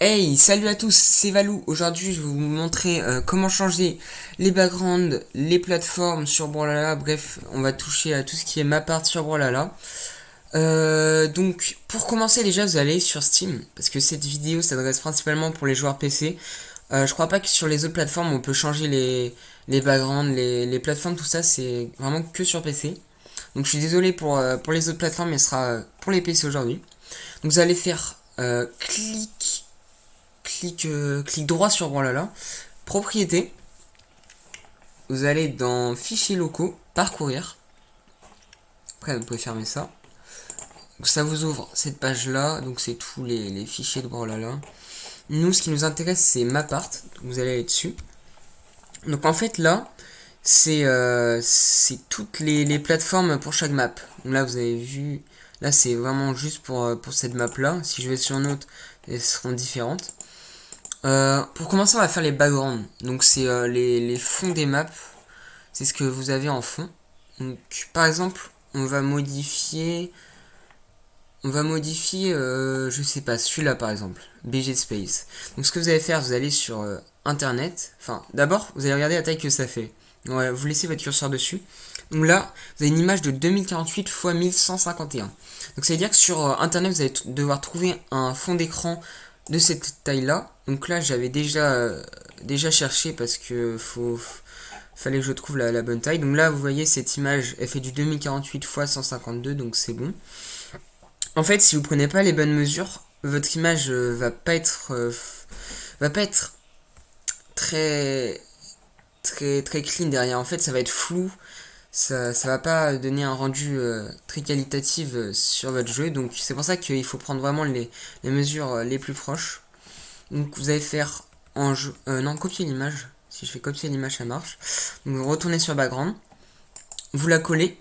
Hey, salut à tous, c'est Valou. Aujourd'hui, je vais vous montrer comment changer les backgrounds, les plateformes sur Brawlhalla. Bref, on va toucher à tout ce qui est map art sur Brawlhalla. Donc, pour commencer, déjà, vous allez sur Steam, parce que cette vidéo s'adresse principalement pour les joueurs PC. Je crois pas que sur les autres plateformes, on peut changer les backgrounds, les plateformes, tout ça, c'est vraiment que sur PC. Donc, je suis désolé pour les autres plateformes, mais ce sera pour les PC aujourd'hui. Donc, vous allez faire clic droit sur Brawlhalla, propriété, vous allez dans fichiers locaux, parcourir, après vous pouvez fermer ça, donc ça vous ouvre cette page là, donc c'est tous les fichiers de Brawlhalla. Nous ce qui nous intéresse c'est Mapart, donc vous allez aller dessus, donc en fait là c'est toutes les plateformes pour chaque map, donc là vous avez vu, là c'est vraiment juste pour cette map là, si je vais sur une autre elles seront différentes. Pour commencer, on va faire les backgrounds. Donc, c'est les fonds des maps. C'est ce que vous avez en fond. Donc, par exemple, on va modifier. Je sais pas, celui-là par exemple. BG Space. Donc, ce que vous allez faire, vous allez sur Internet. Enfin, d'abord, vous allez regarder la taille que ça fait. Ouais, vous laissez votre curseur dessus. Donc là, vous avez une image de 2048 x 1151. Donc, ça veut dire que sur Internet, vous allez devoir trouver un fond d'écran de cette taille là. Donc là j'avais déjà cherché parce que fallait que je trouve la bonne taille. Donc là vous voyez cette image elle fait du 2048 x 152 donc c'est bon. En fait si vous prenez pas les bonnes mesures votre image va pas être très très clean derrière. En fait ça va être flou. Ça va pas donner un rendu très qualitatif sur votre jeu. Donc c'est pour ça qu'il faut prendre vraiment les mesures les plus proches. Donc vous allez faire en jeu. Non, copier l'image. Si je fais copier l'image, ça marche. Donc vous retournez sur background. Vous la collez.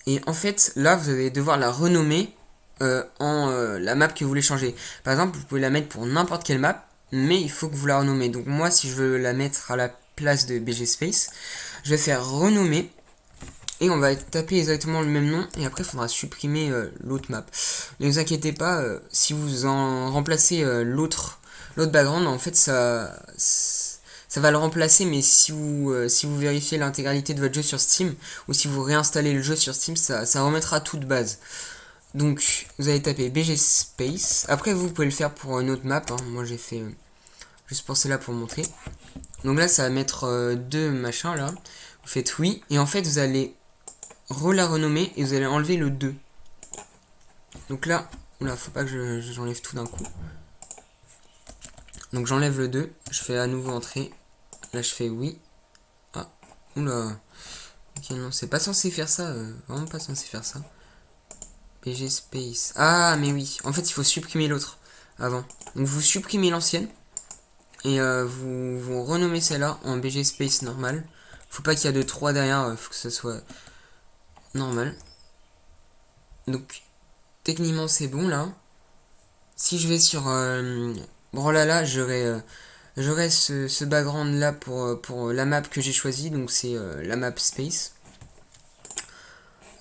Et en fait, là, vous allez devoir la renommer en la map que vous voulez changer. Par exemple, vous pouvez la mettre pour n'importe quelle map. Mais il faut que vous la renommez. Donc moi, si je veux la mettre à la place de BG Space, je vais faire renommer. Et on va taper exactement le même nom. Et après, il faudra supprimer l'autre map. Ne vous inquiétez pas, si vous en remplacez l'autre background, en fait, ça va le remplacer. Mais si vous vérifiez l'intégralité de votre jeu sur Steam, ou si vous réinstallez le jeu sur Steam, ça remettra tout de base. Donc, vous allez taper BG Space. Après, vous pouvez le faire pour une autre map. Hein. Moi, j'ai fait juste pour celle-là pour montrer. Donc là, ça va mettre deux machins là. Vous faites oui. Et en fait, vous allez la renommer et vous allez enlever le 2. Donc là, oula, faut pas que j'enlève tout d'un coup. Donc j'enlève le 2, je fais à nouveau entrer. Là je fais oui. Ah, oula. Ok, non, c'est pas censé faire ça, vraiment pas censé faire ça. BG Space. Ah, mais oui, en fait il faut supprimer l'autre avant. Donc vous supprimez l'ancienne et vous renommez celle-là en BG Space normal. Faut pas qu'il y ait de 3 derrière, faut que ce soit normal. Donc techniquement c'est bon là. Si je vais sur Brawlhalla, j'aurai ce background là pour la map que j'ai choisie, donc c'est la map Space.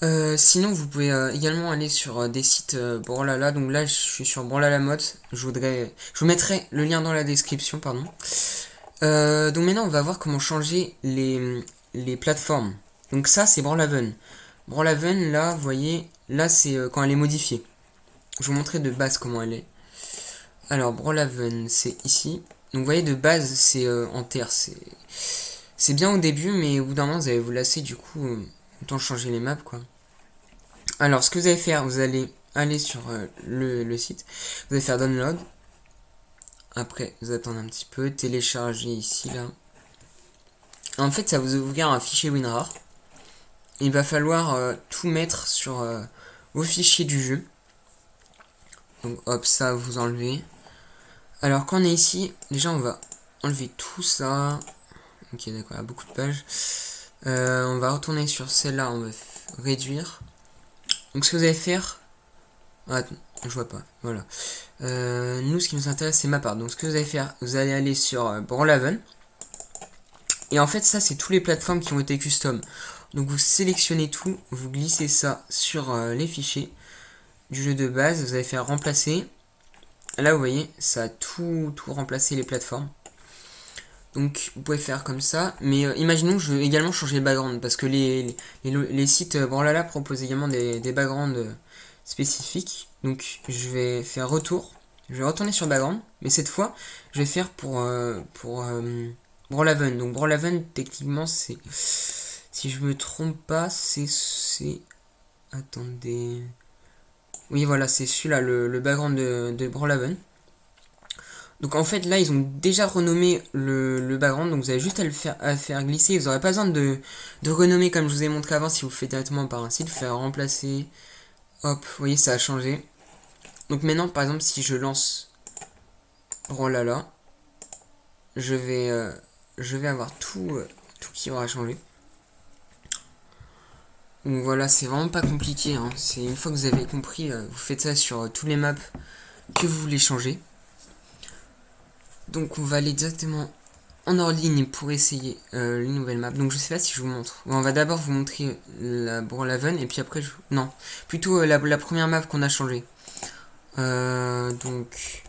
Sinon, vous pouvez également aller sur des sites Brawlhalla. Donc là, je suis sur Brawlhalla Mod. Je vous mettrai le lien dans la description, pardon. Donc maintenant, on va voir comment changer les plateformes. Donc ça, c'est Brawlhaven. Brawlhaven, là, vous voyez, là, c'est quand elle est modifiée. Je vais vous montrer de base comment elle est. Alors, Brawlhaven, c'est ici. Donc, vous voyez, de base, c'est en terre. C'est bien au début, mais au bout d'un moment, vous allez vous lasser. Du coup, autant changer les maps, quoi. Alors, ce que vous allez faire, vous allez aller sur le site. Vous allez faire download. Après, vous attendez un petit peu. Télécharger ici, là. En fait, ça vous ouvrir un fichier WinRAR. Il va falloir tout mettre sur vos fichiers du jeu. Donc, hop, ça, vous enlevez. Alors, quand on est ici, déjà, on va enlever tout ça. Ok, d'accord, il y a beaucoup de pages. On va retourner sur celle-là, on va réduire. Donc, ce que vous allez faire... Ah, je vois pas, voilà. Nous, ce qui nous intéresse, c'est ma part. Donc, ce que vous allez faire, vous allez aller sur Brawlhaven. Et en fait, ça, c'est toutes les plateformes qui ont été custom. Donc, vous sélectionnez tout, vous glissez ça sur les fichiers du jeu de base. Vous allez faire remplacer. Là, vous voyez, ça a tout remplacé les plateformes. Donc, vous pouvez faire comme ça. Mais imaginons que je veux également changer le background. Parce que les sites Brawlhalla proposent également des backgrounds spécifiques. Donc, je vais faire retour. Je vais retourner sur background. Mais cette fois, je vais faire pour Brawlhaven. Donc, Brawlhaven, techniquement, c'est... Si je me trompe pas, c'est... Attendez... Oui, voilà, c'est celui-là, le background de Brawlhaven. Donc en fait là ils ont déjà renommé le background, donc vous avez juste à faire glisser, vous n'aurez pas besoin de renommer comme je vous ai montré avant si vous le faites directement par un site, faire remplacer, hop, vous voyez ça a changé. Donc maintenant par exemple si je lance Brawlhalla, je vais avoir tout qui aura changé. Donc voilà, c'est vraiment pas compliqué, hein. C'est une fois que vous avez compris, vous faites ça sur tous les maps que vous voulez changer. Donc on va aller directement en hors ligne pour essayer les nouvelles maps. Donc je sais pas si je vous montre. Bon, on va d'abord vous montrer la Brawlhaven et puis après non, plutôt la première map qu'on a changée. Donc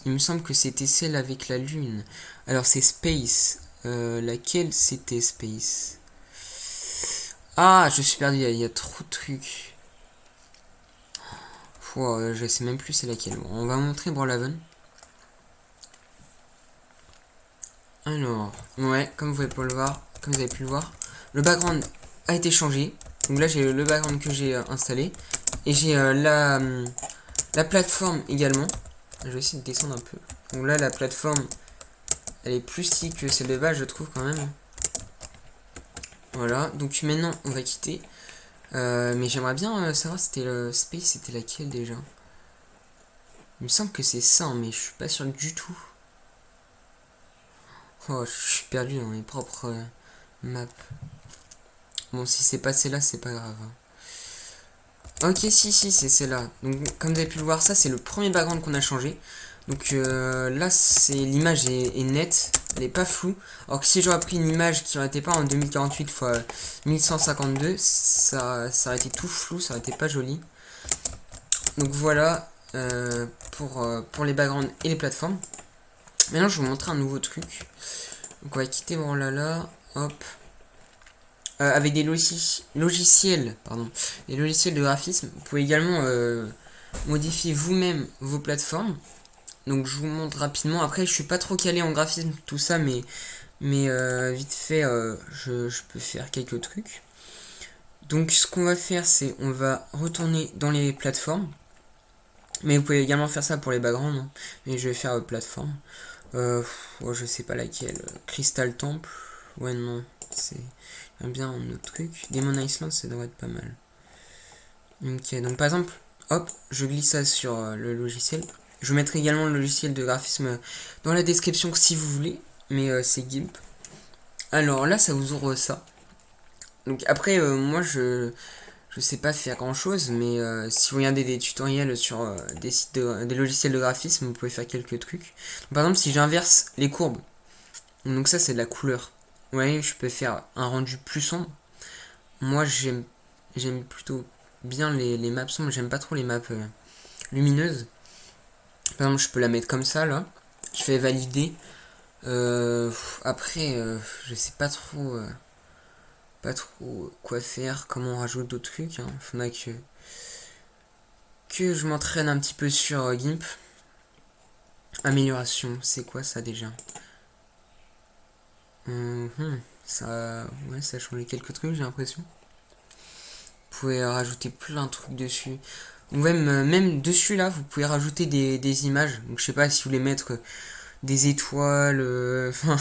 il me semble que c'était celle avec la lune. Alors c'est Space. Laquelle c'était Space? Ah, je suis perdu, il y a trop de trucs. Je sais même plus c'est laquelle. Bon, on va montrer Brawlhaven. Alors, ouais, comme vous avez pu le voir, le background a été changé. Donc là, j'ai le background que j'ai installé. Et j'ai la plateforme également. Je vais essayer de descendre un peu. Donc là, la plateforme, elle est plus stylée que celle de base, je trouve quand même. Voilà, donc maintenant, on va quitter. Mais j'aimerais bien savoir c'était le Space, c'était laquelle déjà. Il me semble que c'est ça, mais je suis pas sûr du tout. Oh, je suis perdu dans mes propres maps. Bon, si c'est pas celle-là, c'est pas grave. Ok, si, c'est celle-là. Donc, comme vous avez pu le voir, ça, c'est le premier background qu'on a changé. Donc là, l'image est nette, elle est pas floue. Alors que si j'aurais pris une image qui aurait été pas en 2048 x 1152, ça aurait été tout flou, ça aurait été pas joli. Donc voilà pour les backgrounds et les plateformes. Maintenant, je vais vous montrer un nouveau truc. Donc on va quitter Brawlhalla, hop. Avec des logiciels, des logiciels de graphisme, vous pouvez également modifier vous-même vos plateformes. Donc je vous montre rapidement. Après, je suis pas trop calé en graphisme, tout ça, mais vite fait, je peux faire quelques trucs. Donc ce qu'on va faire, c'est on va retourner dans les plateformes. Mais vous pouvez également faire ça pour les backgrounds. Hein. Mais je vais faire plateforme. Je sais pas laquelle. Crystal Temple. Ouais, non. C'est bien un autre truc. Demon Island, ça devrait être pas mal. Ok, donc par exemple, hop, je glisse ça sur le logiciel. Je vous mettrai également le logiciel de graphisme dans la description si vous voulez. Mais c'est GIMP. Alors là, ça vous ouvre ça. Donc après, moi, je sais pas faire grand chose, mais si vous regardez des tutoriels sur des sites des logiciels de graphisme, vous pouvez faire quelques trucs. Donc, par exemple, si j'inverse les courbes, donc ça c'est de la couleur. Vous voyez, je peux faire un rendu plus sombre. Moi j'aime plutôt bien les maps sombres, j'aime pas trop les maps lumineuses. Par exemple, je peux la mettre comme ça là. Je fais valider. Après, je sais pas trop quoi faire, comment on rajoute d'autres trucs. Hein. Faudra que je m'entraîne un petit peu sur GIMP. Amélioration, c'est quoi ça déjà? Ça a changé quelques trucs, j'ai l'impression. Vous pouvez rajouter plein de trucs dessus. Ou même dessus là, vous pouvez rajouter des images. Donc je sais pas si vous voulez mettre des étoiles, enfin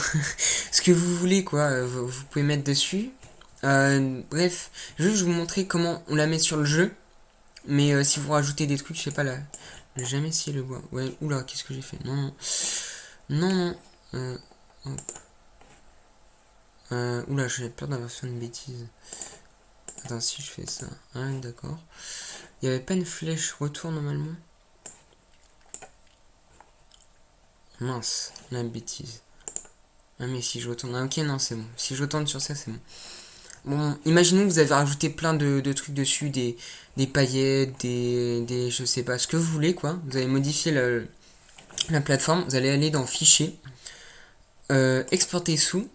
ce que vous voulez quoi. Vous pouvez mettre dessus. Bref, juste je vais vous montrer comment on la met sur le jeu. Mais si vous rajoutez des trucs, je sais pas là. J'ai jamais essayé le bois. Ouais, oula, qu'est-ce que j'ai fait? Non. Hop. Oula, j'ai peur d'avoir fait une bêtise. Attends, si je fais ça. Ah, d'accord. Il n'y avait pas une flèche retour normalement? Mince, la bêtise. Ah, mais si je retourne. Ah, ok, non, c'est bon. Si je retourne sur ça, c'est bon. Bon, imaginons que vous avez rajouté plein de trucs dessus, des paillettes, je sais pas, ce que vous voulez, quoi. Vous avez modifié la plateforme, vous allez aller dans Fichier, Exporter sous,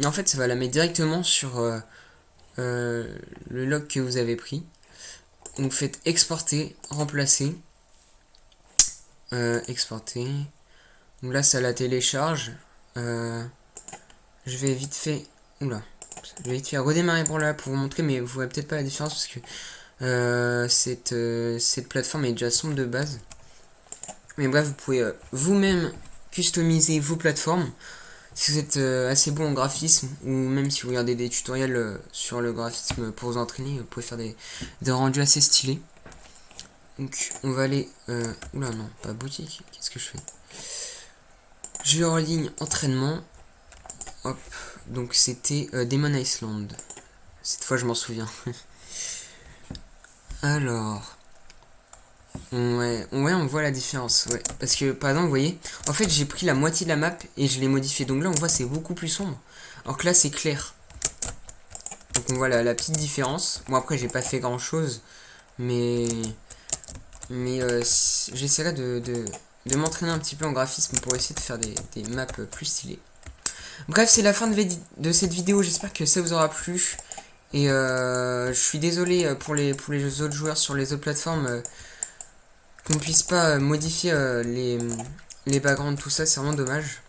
et en fait ça va la mettre directement sur le log que vous avez pris. Donc faites Exporter, Remplacer, Exporter. Donc là ça la télécharge. Je vais vite fait, oula, je vais vite fait redémarrer pour là pour vous montrer, mais vous voyez peut-être pas la différence parce que cette plateforme est déjà sombre de base. Mais bref, vous pouvez vous-même customiser vos plateformes si vous êtes assez bon en graphisme, ou même si vous regardez des tutoriels sur le graphisme pour vous entraîner, vous pouvez faire des rendus assez stylés. Donc on va aller, oula non, pas boutique, qu'est-ce que je fais? Je vais en ligne entraînement. Hop, donc c'était Demon Island. Cette fois je m'en souviens. Alors, ouais, on voit la différence, ouais. Parce que par exemple, vous voyez, en fait j'ai pris la moitié de la map et je l'ai modifié. Donc là on voit c'est beaucoup plus sombre. Alors que là c'est clair. Donc on voit la petite différence. Bon après j'ai pas fait grand chose. Mais j'essaierai de m'entraîner un petit peu en graphisme pour essayer de faire des maps plus stylées. Bref, c'est la fin de cette vidéo, j'espère que ça vous aura plu. Et je suis désolé pour les autres joueurs sur les autres plateformes qu'on ne puisse pas modifier les backgrounds, tout ça, c'est vraiment dommage.